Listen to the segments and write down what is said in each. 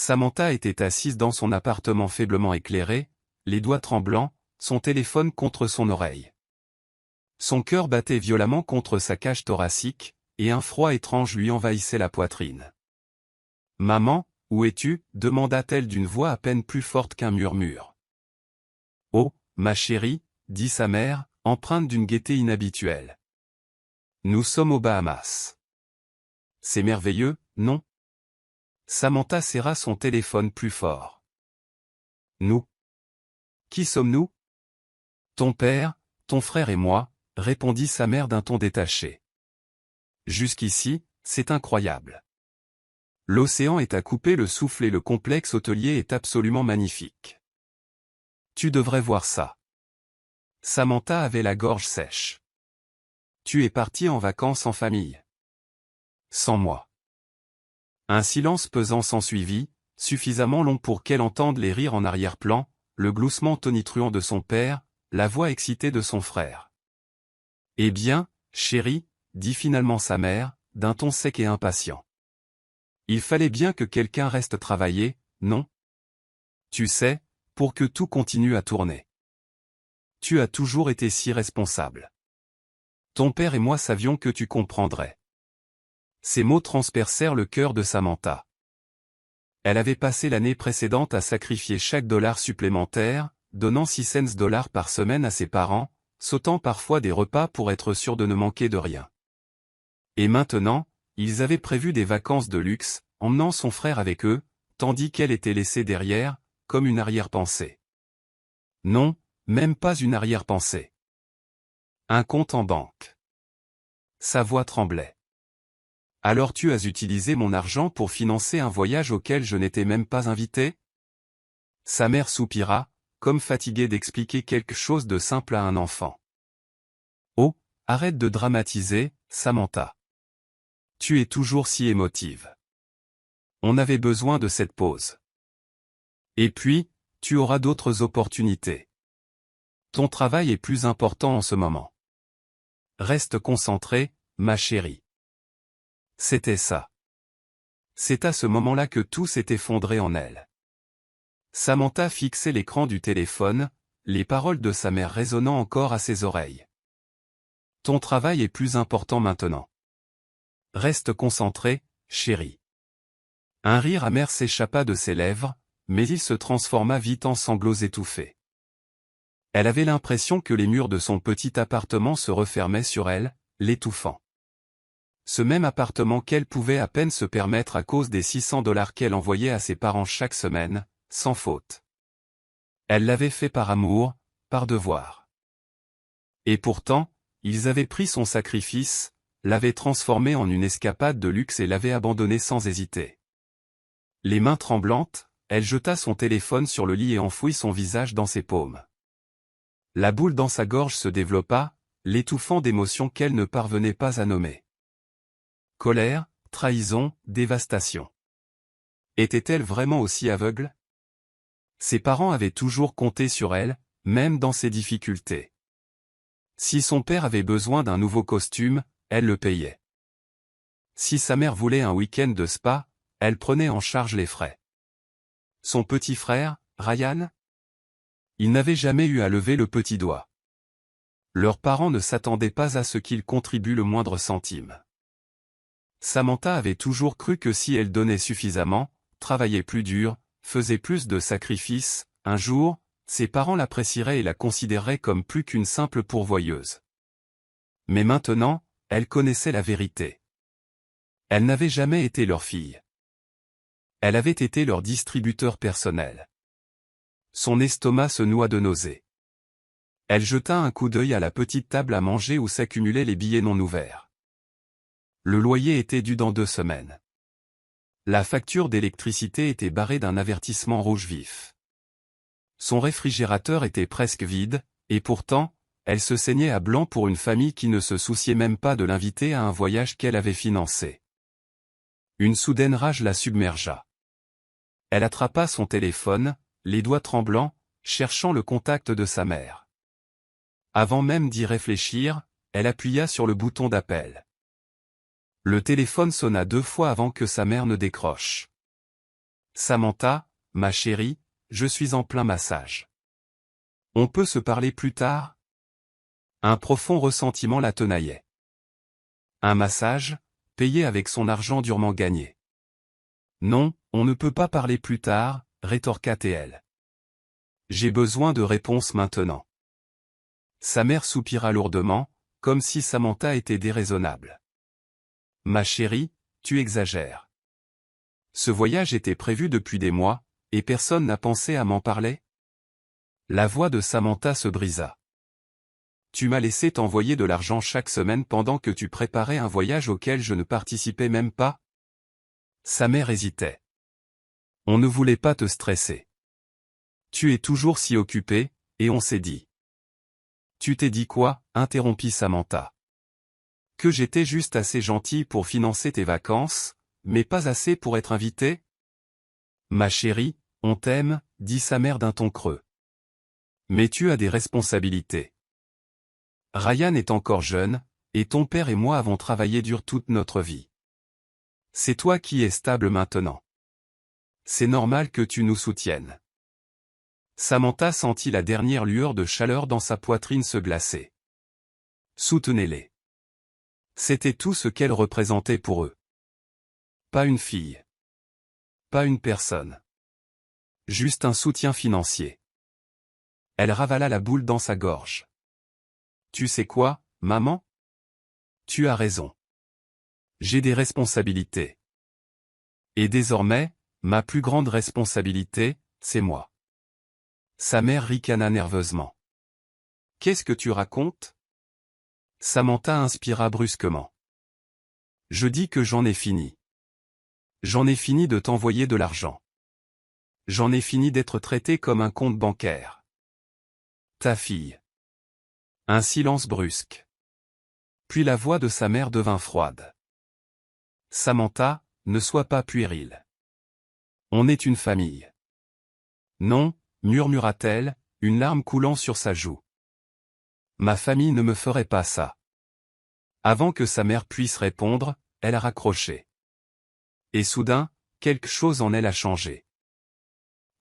Samantha était assise dans son appartement faiblement éclairé, les doigts tremblants, son téléphone contre son oreille. Son cœur battait violemment contre sa cage thoracique, et un froid étrange lui envahissait la poitrine. « Maman, où es-tu » demanda-t-elle d'une voix à peine plus forte qu'un murmure. « Oh, ma chérie » dit sa mère, empreinte d'une gaieté inhabituelle. « Nous sommes aux Bahamas. »« C'est merveilleux, non ?» Samantha serra son téléphone plus fort. « Nous ? Qui sommes-nous ? » « Ton père, ton frère et moi » répondit sa mère d'un ton détaché. « Jusqu'ici, c'est incroyable. L'océan est à couper le souffle et le complexe hôtelier est absolument magnifique. Tu devrais voir ça. » Samantha avait la gorge sèche. « Tu es partie en vacances en famille. »« Sans moi. » Un silence pesant s'ensuivit, suffisamment long pour qu'elle entende les rires en arrière-plan, le gloussement tonitruant de son père, la voix excitée de son frère. « Eh bien, chérie, » dit finalement sa mère, d'un ton sec et impatient. « Il fallait bien que quelqu'un reste travailler, non ? Tu sais, pour que tout continue à tourner. Tu as toujours été si responsable. Ton père et moi savions que tu comprendrais. » Ces mots transpercèrent le cœur de Samantha. Elle avait passé l'année précédente à sacrifier chaque dollar supplémentaire, donnant 6 cents par semaine à ses parents, sautant parfois des repas pour être sûre de ne manquer de rien. Et maintenant, ils avaient prévu des vacances de luxe, emmenant son frère avec eux, tandis qu'elle était laissée derrière, comme une arrière-pensée. Non, même pas une arrière-pensée. Un compte en banque. Sa voix tremblait. « Alors tu as utilisé mon argent pour financer un voyage auquel je n'étais même pas invité ?» Sa mère soupira, comme fatiguée d'expliquer quelque chose de simple à un enfant. « Oh, arrête de dramatiser, Samantha. Tu es toujours si émotive. On avait besoin de cette pause. Et puis, tu auras d'autres opportunités. Ton travail est plus important en ce moment. Reste concentrée, ma chérie. » C'était ça. C'est à ce moment-là que tout s'est effondré en elle. Samantha fixait l'écran du téléphone, les paroles de sa mère résonnant encore à ses oreilles. « Ton travail est plus important maintenant. Reste concentrée, chérie. » Un rire amer s'échappa de ses lèvres, mais il se transforma vite en sanglots étouffés. Elle avait l'impression que les murs de son petit appartement se refermaient sur elle, l'étouffant. Ce même appartement qu'elle pouvait à peine se permettre à cause des 600 $ qu'elle envoyait à ses parents chaque semaine, sans faute. Elle l'avait fait par amour, par devoir. Et pourtant, ils avaient pris son sacrifice, l'avaient transformé en une escapade de luxe et l'avaient abandonné sans hésiter. Les mains tremblantes, elle jeta son téléphone sur le lit et enfouit son visage dans ses paumes. La boule dans sa gorge se développa, l'étouffant d'émotions qu'elle ne parvenait pas à nommer. Colère, trahison, dévastation. Était-elle vraiment aussi aveugle ? Ses parents avaient toujours compté sur elle, même dans ses difficultés. Si son père avait besoin d'un nouveau costume, elle le payait. Si sa mère voulait un week-end de spa, elle prenait en charge les frais. Son petit frère, Ryan ? Il n'avait jamais eu à lever le petit doigt. Leurs parents ne s'attendaient pas à ce qu'il contribue le moindre centime. Samantha avait toujours cru que si elle donnait suffisamment, travaillait plus dur, faisait plus de sacrifices, un jour, ses parents l'apprécieraient et la considéreraient comme plus qu'une simple pourvoyeuse. Mais maintenant, elle connaissait la vérité. Elle n'avait jamais été leur fille. Elle avait été leur distributeur personnel. Son estomac se noua de nausée. Elle jeta un coup d'œil à la petite table à manger où s'accumulaient les billets non ouverts. Le loyer était dû dans 2 semaines. La facture d'électricité était barrée d'un avertissement rouge vif. Son réfrigérateur était presque vide, et pourtant, elle se saignait à blanc pour une famille qui ne se souciait même pas de l'inviter à un voyage qu'elle avait financé. Une soudaine rage la submergea. Elle attrapa son téléphone, les doigts tremblants, cherchant le contact de sa mère. Avant même d'y réfléchir, elle appuya sur le bouton d'appel. Le téléphone sonna 2 fois avant que sa mère ne décroche. Samantha, ma chérie, je suis en plein massage. On peut se parler plus tard? Un profond ressentiment la tenaillait. Un massage, payé avec son argent durement gagné. Non, on ne peut pas parler plus tard, rétorqua-t-elle. J'ai besoin de réponses maintenant. Sa mère soupira lourdement, comme si Samantha était déraisonnable. Ma chérie, tu exagères. Ce voyage était prévu depuis des mois, et personne n'a pensé à m'en parler? La voix de Samantha se brisa. Tu m'as laissé t'envoyer de l'argent chaque semaine pendant que tu préparais un voyage auquel je ne participais même pas? Sa mère hésitait. On ne voulait pas te stresser. Tu es toujours si occupé, et on s'est dit. Tu t'es dit quoi? Interrompit Samantha. Que j'étais juste assez gentil pour financer tes vacances, mais pas assez pour être invité? Ma chérie, on t'aime, dit sa mère d'un ton creux. Mais tu as des responsabilités. Ryan est encore jeune, et ton père et moi avons travaillé dur toute notre vie. C'est toi qui es stable maintenant. C'est normal que tu nous soutiennes. Samantha sentit la dernière lueur de chaleur dans sa poitrine se glacer. Soutenez-les. C'était tout ce qu'elle représentait pour eux. Pas une fille. Pas une personne. Juste un soutien financier. Elle ravala la boule dans sa gorge. Tu sais quoi, maman? Tu as raison. J'ai des responsabilités. Et désormais, ma plus grande responsabilité, c'est moi. Sa mère ricana nerveusement. Qu'est-ce que tu racontes? Samantha inspira brusquement. Je dis que j'en ai fini. J'en ai fini de t'envoyer de l'argent. J'en ai fini d'être traité comme un compte bancaire. Ta fille. Un silence brusque. Puis la voix de sa mère devint froide. Samantha, ne sois pas puérile. On est une famille. Non, murmura-t-elle, une larme coulant sur sa joue. Ma famille ne me ferait pas ça. Avant que sa mère puisse répondre, elle a raccroché. Et soudain, quelque chose en elle a changé.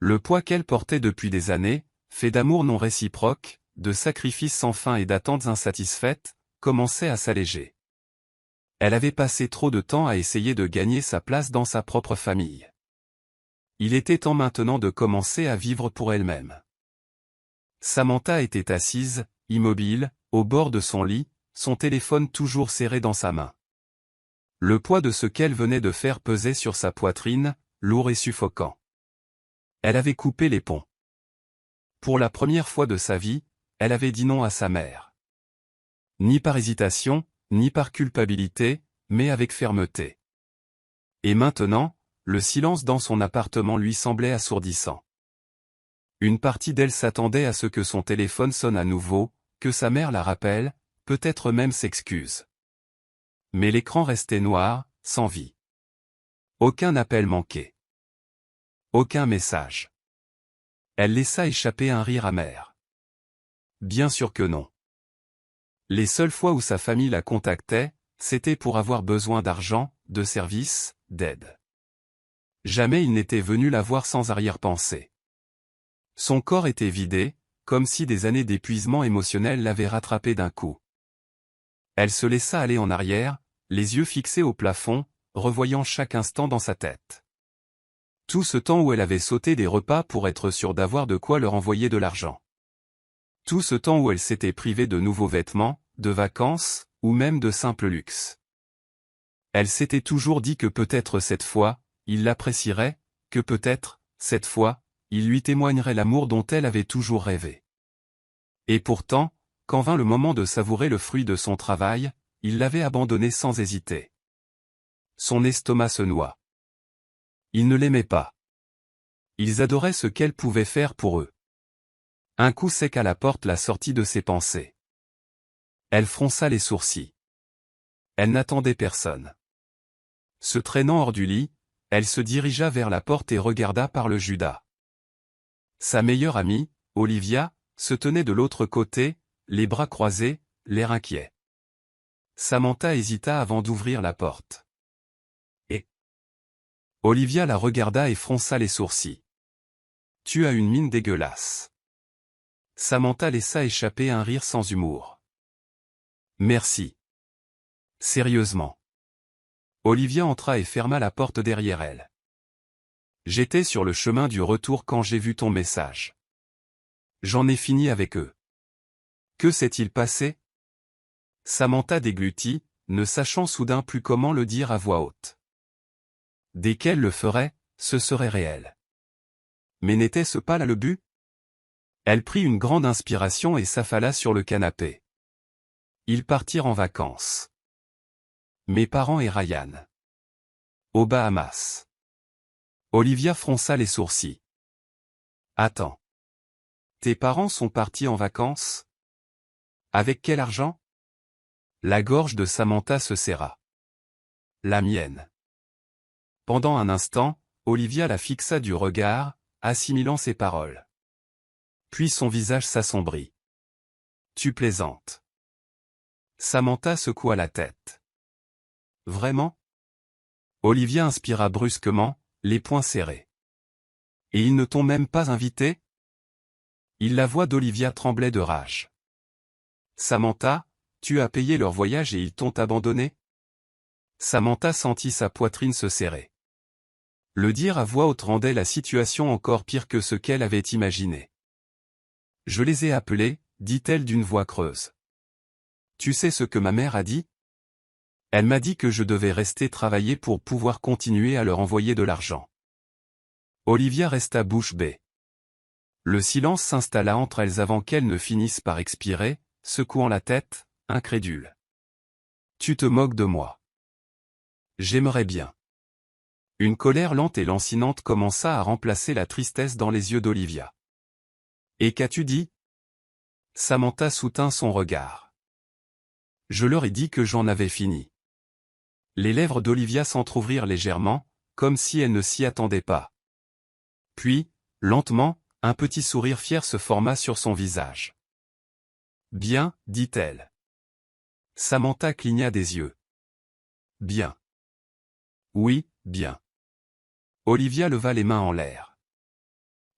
Le poids qu'elle portait depuis des années, fait d'amour non réciproque, de sacrifices sans fin et d'attentes insatisfaites, commençait à s'alléger. Elle avait passé trop de temps à essayer de gagner sa place dans sa propre famille. Il était temps maintenant de commencer à vivre pour elle-même. Samantha était assise, immobile, au bord de son lit, son téléphone toujours serré dans sa main. Le poids de ce qu'elle venait de faire pesait sur sa poitrine, lourd et suffocant. Elle avait coupé les ponts. Pour la première fois de sa vie, elle avait dit non à sa mère. Ni par hésitation, ni par culpabilité, mais avec fermeté. Et maintenant, le silence dans son appartement lui semblait assourdissant. Une partie d'elle s'attendait à ce que son téléphone sonne à nouveau, que sa mère la rappelle, peut-être même s'excuse. Mais l'écran restait noir, sans vie. Aucun appel manqué. Aucun message. Elle laissa échapper un rire amer. Bien sûr que non. Les seules fois où sa famille la contactait, c'était pour avoir besoin d'argent, de services, d'aide. Jamais il n'était venu la voir sans arrière-pensée. Son corps était vidé, comme si des années d'épuisement émotionnel l'avaient rattrapé d'un coup. Elle se laissa aller en arrière, les yeux fixés au plafond, revoyant chaque instant dans sa tête. Tout ce temps où elle avait sauté des repas pour être sûre d'avoir de quoi leur envoyer de l'argent. Tout ce temps où elle s'était privée de nouveaux vêtements, de vacances, ou même de simples luxe. Elle s'était toujours dit que peut-être cette fois, il l'apprécierait, que peut-être, cette fois, il lui témoignerait l'amour dont elle avait toujours rêvé. Et pourtant, quand vint le moment de savourer le fruit de son travail, il l'avait abandonné sans hésiter. Son estomac se noua. Il ne l'aimait pas. Ils adoraient ce qu'elle pouvait faire pour eux. Un coup sec à la porte la sortit de ses pensées. Elle fronça les sourcils. Elle n'attendait personne. Se traînant hors du lit, elle se dirigea vers la porte et regarda par le Judas. Sa meilleure amie, Olivia, se tenait de l'autre côté, les bras croisés, l'air inquiet. Samantha hésita avant d'ouvrir la porte. Et Olivia la regarda et fronça les sourcils. Tu as une mine dégueulasse. Samantha laissa échapper un rire sans humour. Merci. Sérieusement. Olivia entra et ferma la porte derrière elle. J'étais sur le chemin du retour quand j'ai vu ton message. J'en ai fini avec eux. Que s'est-il passé? Samantha déglutit, ne sachant soudain plus comment le dire à voix haute. Dès qu'elle le ferait, ce serait réel. Mais n'était-ce pas là le but? Elle prit une grande inspiration et s'affala sur le canapé. Ils partirent en vacances. Mes parents et Ryan. Aux Bahamas. Olivia fronça les sourcils. Attends. Tes parents sont partis en vacances? Avec quel argent? La gorge de Samantha se serra. La mienne. Pendant un instant, Olivia la fixa du regard, assimilant ses paroles. Puis son visage s'assombrit. Tu plaisantes. Samantha secoua la tête. Vraiment? Olivia inspira brusquement, les poings serrés. Et ils ne t'ont même pas invité? La voix d'Olivia tremblait de rage. Samantha, tu as payé leur voyage et ils t'ont abandonné? Samantha sentit sa poitrine se serrer. Le dire à voix haute rendait la situation encore pire que ce qu'elle avait imaginé. Je les ai appelés, dit-elle d'une voix creuse. Tu sais ce que ma mère a dit? Elle m'a dit que je devais rester travailler pour pouvoir continuer à leur envoyer de l'argent. Olivia resta bouche bée. Le silence s'installa entre elles avant qu'elles ne finissent par expirer, secouant la tête, incrédule. Tu te moques de moi. J'aimerais bien. Une colère lente et lancinante commença à remplacer la tristesse dans les yeux d'Olivia. Et qu'as-tu dit? Samantha soutint son regard. Je leur ai dit que j'en avais fini. Les lèvres d'Olivia s'entr'ouvrirent légèrement, comme si elle ne s'y attendait pas. Puis, lentement, un petit sourire fier se forma sur son visage. Bien, dit-elle. Samantha cligna des yeux. Bien. Oui, bien. Olivia leva les mains en l'air.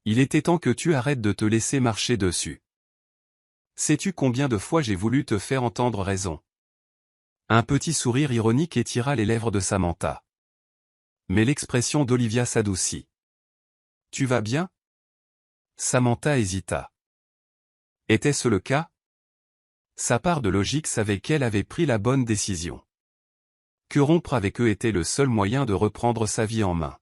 Il était temps que tu arrêtes de te laisser marcher dessus. Sais-tu combien de fois j'ai voulu te faire entendre raison? Un petit sourire ironique étira les lèvres de Samantha. Mais l'expression d'Olivia s'adoucit. Tu vas bien? Samantha hésita. Était-ce le cas? Sa part de logique savait qu'elle avait pris la bonne décision. Que rompre avec eux était le seul moyen de reprendre sa vie en main.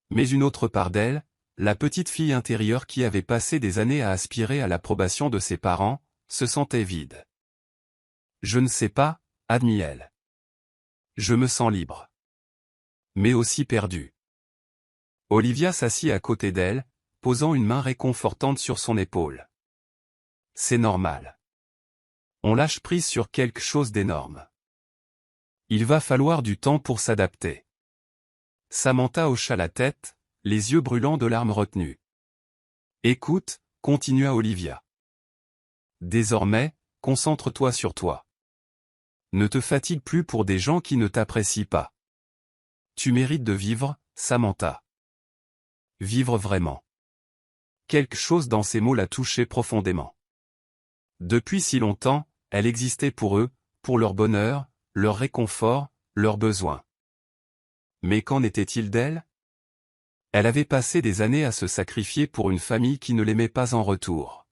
Mais une autre part d'elle, la petite fille intérieure qui avait passé des années à aspirer à l'approbation de ses parents, se sentait vide. Je ne sais pas, admit-elle. Je me sens libre. Mais aussi perdu. Olivia s'assit à côté d'elle, posant une main réconfortante sur son épaule. C'est normal. On lâche prise sur quelque chose d'énorme. Il va falloir du temps pour s'adapter. Samantha hocha la tête, les yeux brûlants de larmes retenues. Écoute, continua Olivia. Désormais, concentre-toi sur toi. Ne te fatigue plus pour des gens qui ne t'apprécient pas. Tu mérites de vivre, Samantha. Vivre vraiment. Quelque chose dans ces mots la touchait profondément. Depuis si longtemps, elle existait pour eux, pour leur bonheur, leur réconfort, leurs besoins. Mais qu'en était-il d'elle? Elle avait passé des années à se sacrifier pour une famille qui ne l'aimait pas en retour.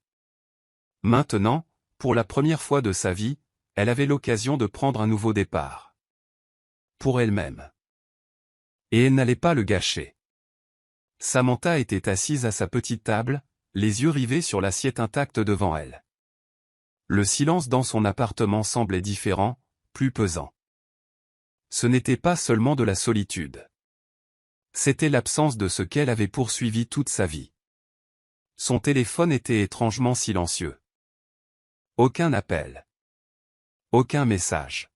Maintenant, pour la première fois de sa vie, elle avait l'occasion de prendre un nouveau départ. Pour elle-même. Et elle n'allait pas le gâcher. Samantha était assise à sa petite table, les yeux rivés sur l'assiette intacte devant elle. Le silence dans son appartement semblait différent, plus pesant. Ce n'était pas seulement de la solitude. C'était l'absence de ce qu'elle avait poursuivi toute sa vie. Son téléphone était étrangement silencieux. Aucun appel. Aucun message.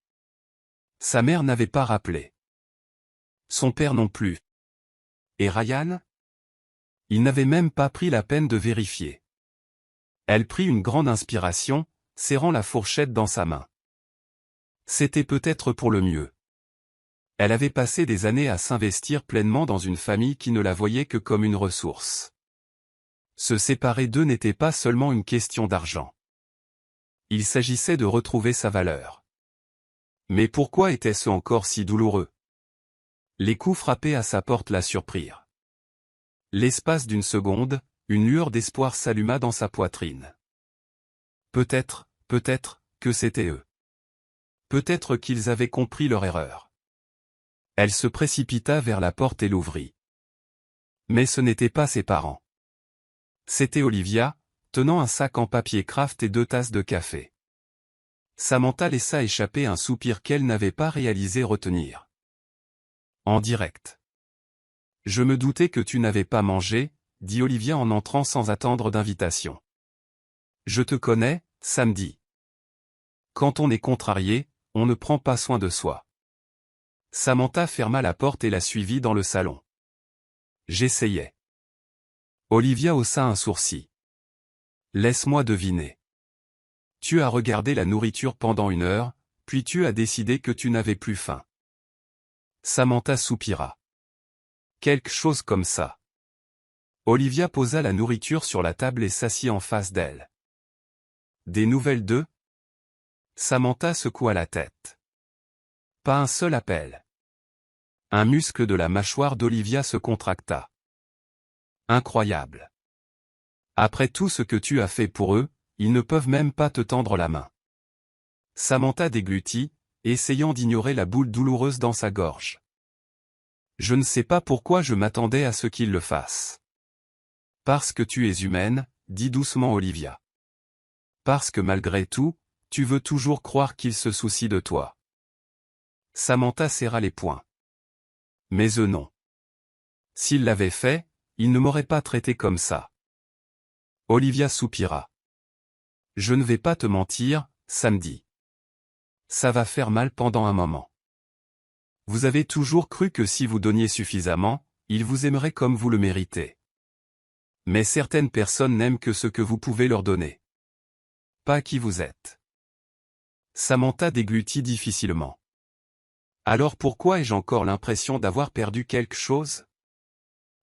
Sa mère n'avait pas rappelé. Son père non plus. Et Ryan? Il n'avait même pas pris la peine de vérifier. Elle prit une grande inspiration, serrant la fourchette dans sa main. C'était peut-être pour le mieux. Elle avait passé des années à s'investir pleinement dans une famille qui ne la voyait que comme une ressource. Se séparer d'eux n'était pas seulement une question d'argent. Il s'agissait de retrouver sa valeur. Mais pourquoi était-ce encore si douloureux? Les coups frappés à sa porte la surprirent. L'espace d'une seconde, une lueur d'espoir s'alluma dans sa poitrine. Peut-être que c'était eux. Peut-être qu'ils avaient compris leur erreur. Elle se précipita vers la porte et l'ouvrit. Mais ce n'étaient pas ses parents. C'était Olivia, tenant un sac en papier craft et 2 tasses de café. Samantha laissa échapper un soupir qu'elle n'avait pas réalisé retenir. En direct. Je me doutais que tu n'avais pas mangé, dit Olivia en entrant sans attendre d'invitation. Je te connais, samedi. Quand on est contrarié, on ne prend pas soin de soi. Samantha ferma la porte et la suivit dans le salon. J'essayais. Olivia haussa un sourcil. Laisse-moi deviner. Tu as regardé la nourriture pendant 1 heure, puis tu as décidé que tu n'avais plus faim. Samantha soupira. Quelque chose comme ça. Olivia posa la nourriture sur la table et s'assit en face d'elle. Des nouvelles d'eux? Samantha secoua la tête. Pas un seul appel. Un muscle de la mâchoire d'Olivia se contracta. Incroyable. Après tout ce que tu as fait pour eux, ils ne peuvent même pas te tendre la main. Samantha déglutit, essayant d'ignorer la boule douloureuse dans sa gorge. Je ne sais pas pourquoi je m'attendais à ce qu'ils le fassent. Parce que tu es humaine, dit doucement Olivia. Parce que malgré tout, tu veux toujours croire qu'ils se soucient de toi. Samantha serra les poings. Mais eux non. S'ils l'avaient fait, ils ne m'auraient pas traité comme ça. Olivia soupira. Je ne vais pas te mentir, samedi. Ça va faire mal pendant un moment. Vous avez toujours cru que si vous donniez suffisamment, ils vous aimeraient comme vous le méritez. Mais certaines personnes n'aiment que ce que vous pouvez leur donner. Pas qui vous êtes. Samantha déglutit difficilement. Alors pourquoi ai-je encore l'impression d'avoir perdu quelque chose?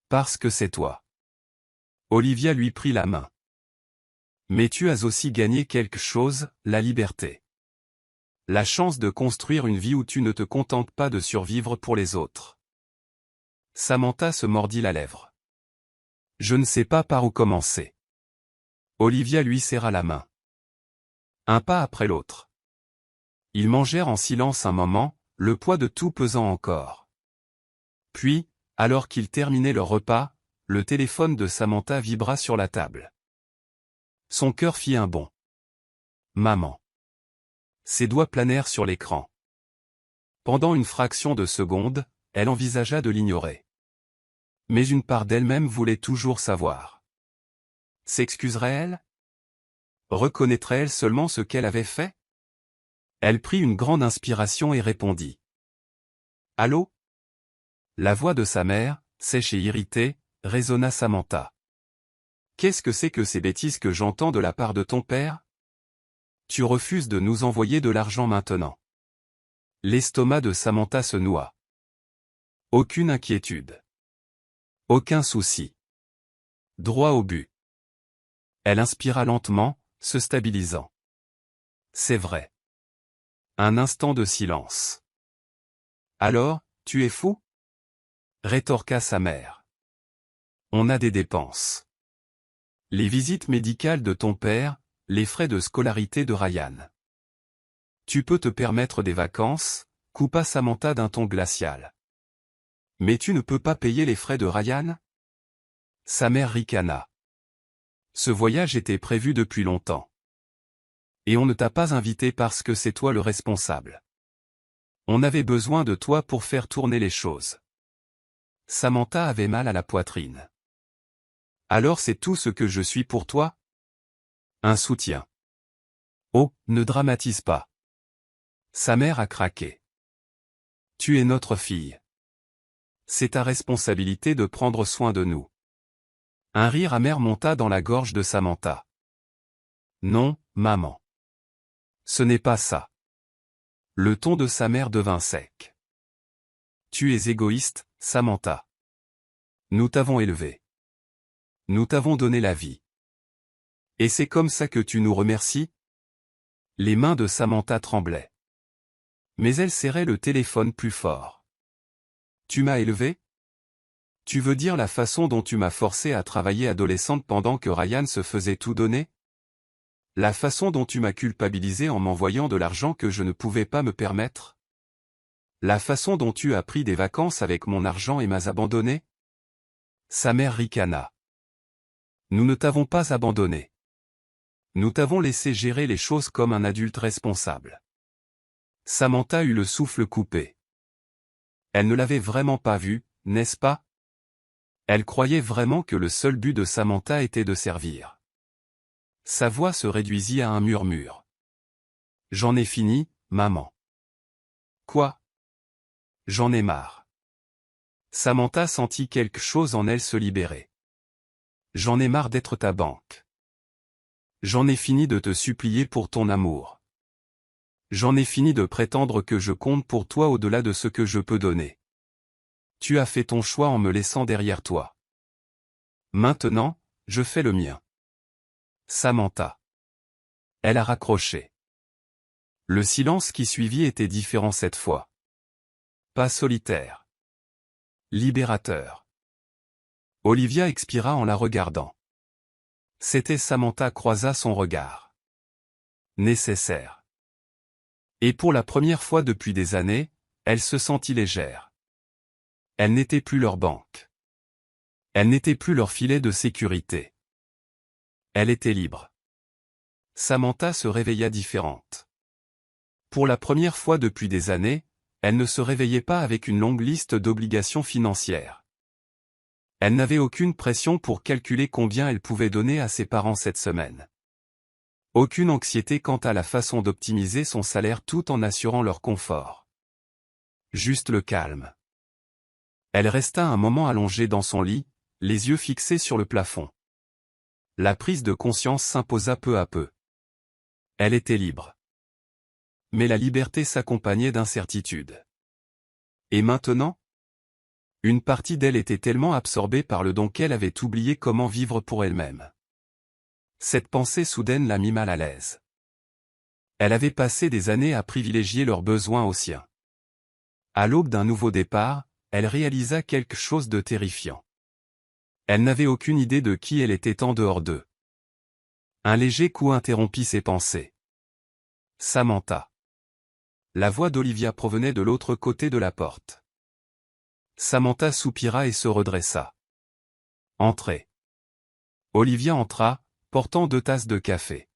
Parce que c'est toi. Olivia lui prit la main. Mais tu as aussi gagné quelque chose, la liberté. La chance de construire une vie où tu ne te contentes pas de survivre pour les autres. Samantha se mordit la lèvre. Je ne sais pas par où commencer. Olivia lui serra la main. Un pas après l'autre. Ils mangèrent en silence un moment, le poids de tout pesant encore. Puis, alors qu'ils terminaient leur repas, le téléphone de Samantha vibra sur la table. Son cœur fit un bond. Maman. Ses doigts planèrent sur l'écran. Pendant une fraction de seconde, elle envisagea de l'ignorer. Mais une part d'elle-même voulait toujours savoir. S'excuserait-elle? Reconnaîtrait-elle seulement ce qu'elle avait fait? Elle prit une grande inspiration et répondit. Allô? La voix de sa mère, sèche et irritée, résonna Samantha. Qu'est-ce que c'est que ces bêtises que j'entends de la part de ton père? Tu refuses de nous envoyer de l'argent maintenant. L'estomac de Samantha se noua. Aucune inquiétude. Aucun souci. Droit au but. Elle inspira lentement, se stabilisant. C'est vrai. Un instant de silence. Alors, tu es fou? Rétorqua sa mère. On a des dépenses. Les visites médicales de ton père, les frais de scolarité de Ryan. Tu peux te permettre des vacances, coupa Samantha d'un ton glacial. Mais tu ne peux pas payer les frais de Ryan? Sa mère ricana. Ce voyage était prévu depuis longtemps. Et on ne t'a pas invité parce que c'est toi le responsable. On avait besoin de toi pour faire tourner les choses. Samantha avait mal à la poitrine. Alors c'est tout ce que je suis pour toi? Un soutien. Oh, ne dramatise pas. Sa mère a craqué. Tu es notre fille. C'est ta responsabilité de prendre soin de nous. Un rire amer monta dans la gorge de Samantha. Non, maman. Ce n'est pas ça. Le ton de sa mère devint sec. Tu es égoïste, Samantha. Nous t'avons élevé. Nous t'avons donné la vie. Et c'est comme ça que tu nous remercies? Les mains de Samantha tremblaient. Mais elle serrait le téléphone plus fort. Tu m'as élevé? Tu veux dire la façon dont tu m'as forcé à travailler adolescente pendant que Ryan se faisait tout donner? La façon dont tu m'as culpabilisé en m'envoyant de l'argent que je ne pouvais pas me permettre? La façon dont tu as pris des vacances avec mon argent et m'as abandonné? Sa mère ricana. Nous ne t'avons pas abandonné. Nous t'avons laissé gérer les choses comme un adulte responsable. Samantha eut le souffle coupé. Elle ne l'avait vraiment pas vu, n'est-ce pas? Elle croyait vraiment que le seul but de Samantha était de servir. Sa voix se réduisit à un murmure. J'en ai fini, maman. Quoi? J'en ai marre. Samantha sentit quelque chose en elle se libérer. J'en ai marre d'être ta banque. J'en ai fini de te supplier pour ton amour. J'en ai fini de prétendre que je compte pour toi au-delà de ce que je peux donner. Tu as fait ton choix en me laissant derrière toi. Maintenant, je fais le mien. Samantha. Elle a raccroché. Le silence qui suivit était différent cette fois. Pas solitaire. Libérateur. Olivia expira en la regardant. C'était Samantha croisa son regard. Nécessaire. Et pour la première fois depuis des années, elle se sentit légère. Elle n'était plus leur banque. Elle n'était plus leur filet de sécurité. Elle était libre. Samantha se réveilla différente. Pour la première fois depuis des années, elle ne se réveillait pas avec une longue liste d'obligations financières. Elle n'avait aucune pression pour calculer combien elle pouvait donner à ses parents cette semaine. Aucune anxiété quant à la façon d'optimiser son salaire tout en assurant leur confort. Juste le calme. Elle resta un moment allongée dans son lit, les yeux fixés sur le plafond. La prise de conscience s'imposa peu à peu. Elle était libre. Mais la liberté s'accompagnait d'incertitude. Et maintenant? Une partie d'elle était tellement absorbée par le don qu'elle avait oublié comment vivre pour elle-même. Cette pensée soudaine la mit mal à l'aise. Elle avait passé des années à privilégier leurs besoins aux siens. À l'aube d'un nouveau départ, elle réalisa quelque chose de terrifiant. Elle n'avait aucune idée de qui elle était en dehors d'eux. Un léger coup interrompit ses pensées. Samantha. La voix d'Olivia provenait de l'autre côté de la porte. Samantha soupira et se redressa. Entrez. Olivia entra, portant 2 tasses de café.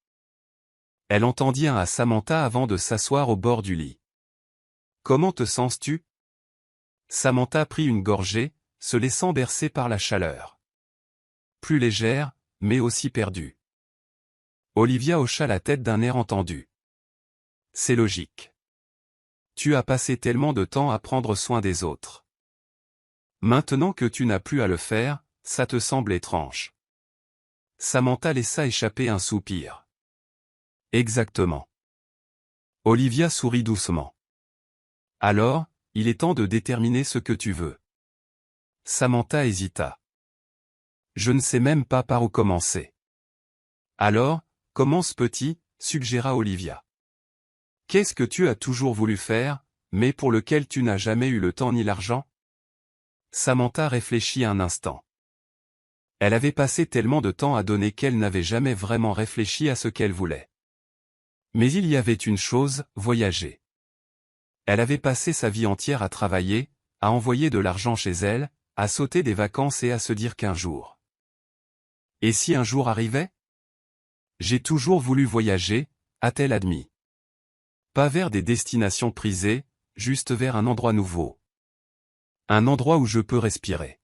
Elle en tendit un à Samantha avant de s'asseoir au bord du lit. Comment te sens-tu? Samantha prit une gorgée, se laissant bercer par la chaleur. Plus légère, mais aussi perdue. Olivia hocha la tête d'un air entendu. C'est logique. Tu as passé tellement de temps à prendre soin des autres. Maintenant que tu n'as plus à le faire, ça te semble étrange. Samantha laissa échapper un soupir. Exactement. Olivia sourit doucement. Alors, il est temps de déterminer ce que tu veux. Samantha hésita. Je ne sais même pas par où commencer. Alors, commence petit, suggéra Olivia. Qu'est-ce que tu as toujours voulu faire, mais pour lequel tu n'as jamais eu le temps ni l'argent? Samantha réfléchit un instant. Elle avait passé tellement de temps à donner qu'elle n'avait jamais vraiment réfléchi à ce qu'elle voulait. Mais il y avait une chose, voyager. Elle avait passé sa vie entière à travailler, à envoyer de l'argent chez elle, à sauter des vacances et à se dire qu'un jour. Et si un jour arrivait? J'ai toujours voulu voyager, a-t-elle admis. Pas vers des destinations prisées, juste vers un endroit nouveau. Un endroit où je peux respirer.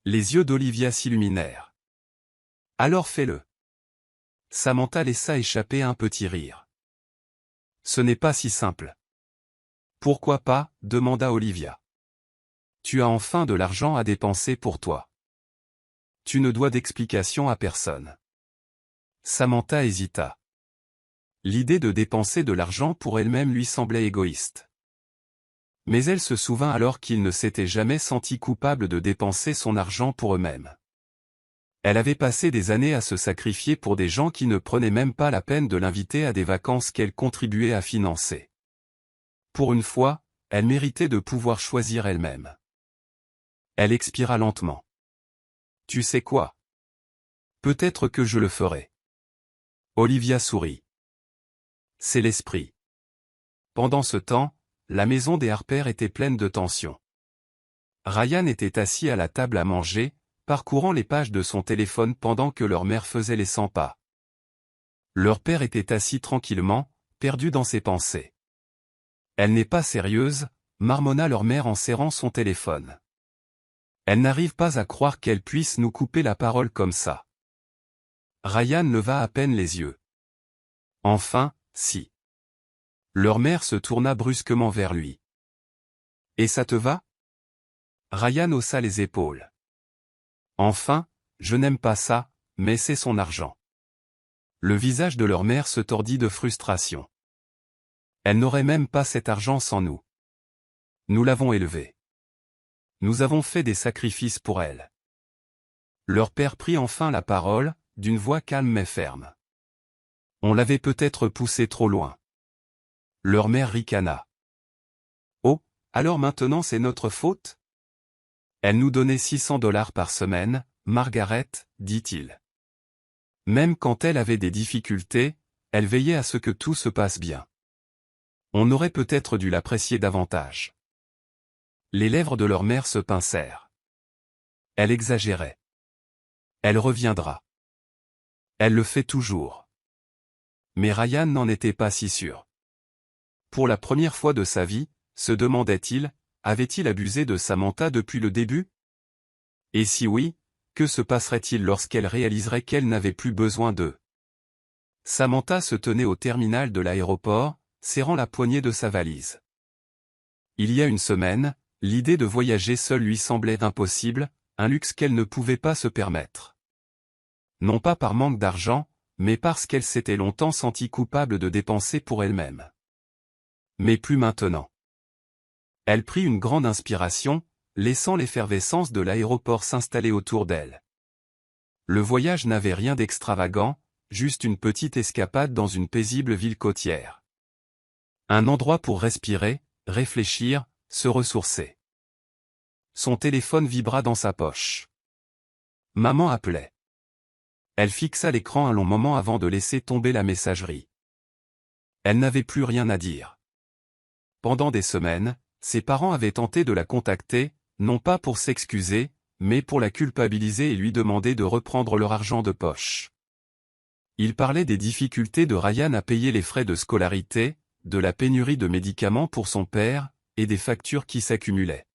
Les yeux d'Olivia s'illuminèrent. Alors fais-le. Samantha laissa échapper un petit rire. Ce n'est pas si simple. Pourquoi pas, demanda Olivia. Tu as enfin de l'argent à dépenser pour toi. Tu ne dois d'explication à personne. Samantha hésita. L'idée de dépenser de l'argent pour elle-même lui semblait égoïste. Mais elle se souvint alors qu'ils ne s'étaient jamais sentis coupables de dépenser son argent pour eux-mêmes. Elle avait passé des années à se sacrifier pour des gens qui ne prenaient même pas la peine de l'inviter à des vacances qu'elle contribuait à financer. Pour une fois, elle méritait de pouvoir choisir elle-même. Elle expira lentement. Tu sais quoi? Peut-être que je le ferai. Olivia sourit. C'est l'esprit. Pendant ce temps, la maison des Harper était pleine de tension. Ryan était assis à la table à manger, parcourant les pages de son téléphone pendant que leur mère faisait les 100 pas. Leur père était assis tranquillement, perdu dans ses pensées. Elle n'est pas sérieuse, marmonna leur mère en serrant son téléphone. Elle n'arrive pas à croire qu'elle puisse nous couper la parole comme ça. Ryan leva à peine les yeux. Enfin, si. Leur mère se tourna brusquement vers lui. Et ça te va? Ryan haussa les épaules. Enfin, je n'aime pas ça, mais c'est son argent. Le visage de leur mère se tordit de frustration. Elle n'aurait même pas cet argent sans nous. Nous l'avons élevée. Nous avons fait des sacrifices pour elle. Leur père prit enfin la parole, d'une voix calme mais ferme. On l'avait peut-être poussée trop loin. Leur mère ricana. Oh, alors maintenant c'est notre faute? Elle nous donnait $600 par semaine, Margaret, dit-il. Même quand elle avait des difficultés, elle veillait à ce que tout se passe bien. On aurait peut-être dû l'apprécier davantage. Les lèvres de leur mère se pincèrent. Elle exagérait. Elle reviendra. Elle le fait toujours. Mais Ryan n'en était pas si sûr. Pour la première fois de sa vie, se demandait-il, avait-il abusé de Samantha depuis le début? Et si oui, que se passerait-il lorsqu'elle réaliserait qu'elle n'avait plus besoin d'eux? Samantha se tenait au terminal de l'aéroport, serrant la poignée de sa valise. Il y a une semaine, l'idée de voyager seule lui semblait impossible, un luxe qu'elle ne pouvait pas se permettre. Non pas par manque d'argent, mais parce qu'elle s'était longtemps sentie coupable de dépenser pour elle-même. Mais plus maintenant. Elle prit une grande inspiration, laissant l'effervescence de l'aéroport s'installer autour d'elle. Le voyage n'avait rien d'extravagant, juste une petite escapade dans une paisible ville côtière. Un endroit pour respirer, réfléchir, se ressourcer. Son téléphone vibra dans sa poche. Maman appelait. Elle fixa l'écran un long moment avant de laisser tomber la messagerie. Elle n'avait plus rien à dire. Pendant des semaines, ses parents avaient tenté de la contacter, non pas pour s'excuser, mais pour la culpabiliser et lui demander de reprendre leur argent de poche. Ils parlaient des difficultés de Ryan à payer les frais de scolarité, de la pénurie de médicaments pour son père, et des factures qui s'accumulaient.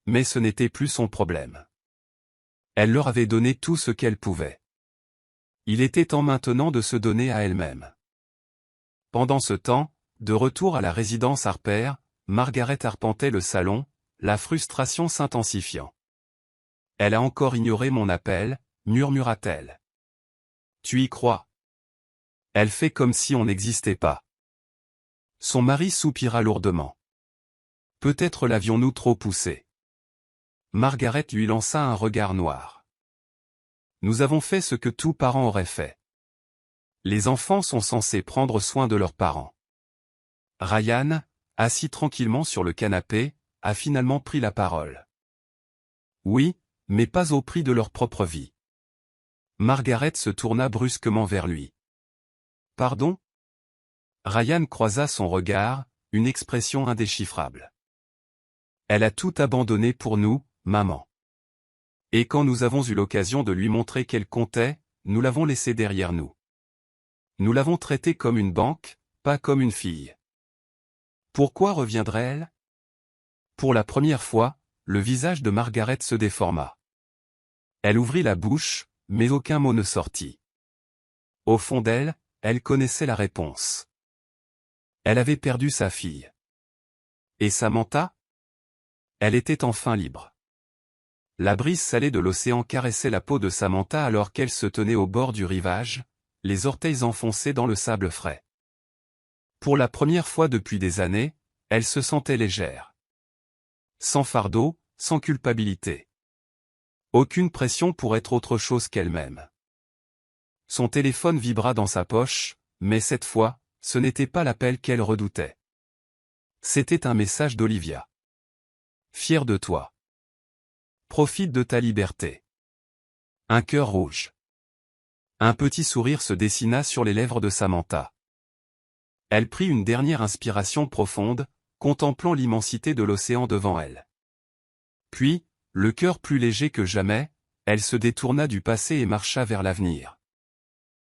Mais ce n'était plus son problème. Elle leur avait donné tout ce qu'elle pouvait. Il était temps maintenant de se donner à elle-même. Pendant ce temps, de retour à la résidence Harper, Margaret arpentait le salon, la frustration s'intensifiant. Elle a encore ignoré mon appel, murmura-t-elle. Tu y crois? Elle fait comme si on n'existait pas. Son mari soupira lourdement. Peut-être l'avions-nous trop poussé. Margaret lui lança un regard noir. Nous avons fait ce que tout parent aurait fait. Les enfants sont censés prendre soin de leurs parents. Ryan, assis tranquillement sur le canapé, a finalement pris la parole. Oui, mais pas au prix de leur propre vie. Margaret se tourna brusquement vers lui. Pardon? Ryan croisa son regard, une expression indéchiffrable. Elle a tout abandonné pour nous, maman. Et quand nous avons eu l'occasion de lui montrer qu'elle comptait, nous l'avons laissée derrière nous. Nous l'avons traitée comme une banque, pas comme une fille. Pourquoi reviendrait-elle? Pour la première fois, le visage de Margaret se déforma. Elle ouvrit la bouche, mais aucun mot ne sortit. Au fond d'elle, elle connaissait la réponse. Elle avait perdu sa fille. Et Samantha? Elle était enfin libre. La brise salée de l'océan caressait la peau de Samantha alors qu'elle se tenait au bord du rivage, les orteils enfoncés dans le sable frais. Pour la première fois depuis des années, Elle se sentait légère. Sans fardeau, sans culpabilité. Aucune pression pour être autre chose qu'elle-même. Son téléphone vibra dans sa poche, mais cette fois, ce n'était pas l'appel qu'elle redoutait. C'était un message d'Olivia. Fier de toi. Profite de ta liberté. Un cœur rouge. Un petit sourire se dessina sur les lèvres de Samantha. Elle prit une dernière inspiration profonde, contemplant l'immensité de l'océan devant elle. Puis, le cœur plus léger que jamais, elle se détourna du passé et marcha vers l'avenir.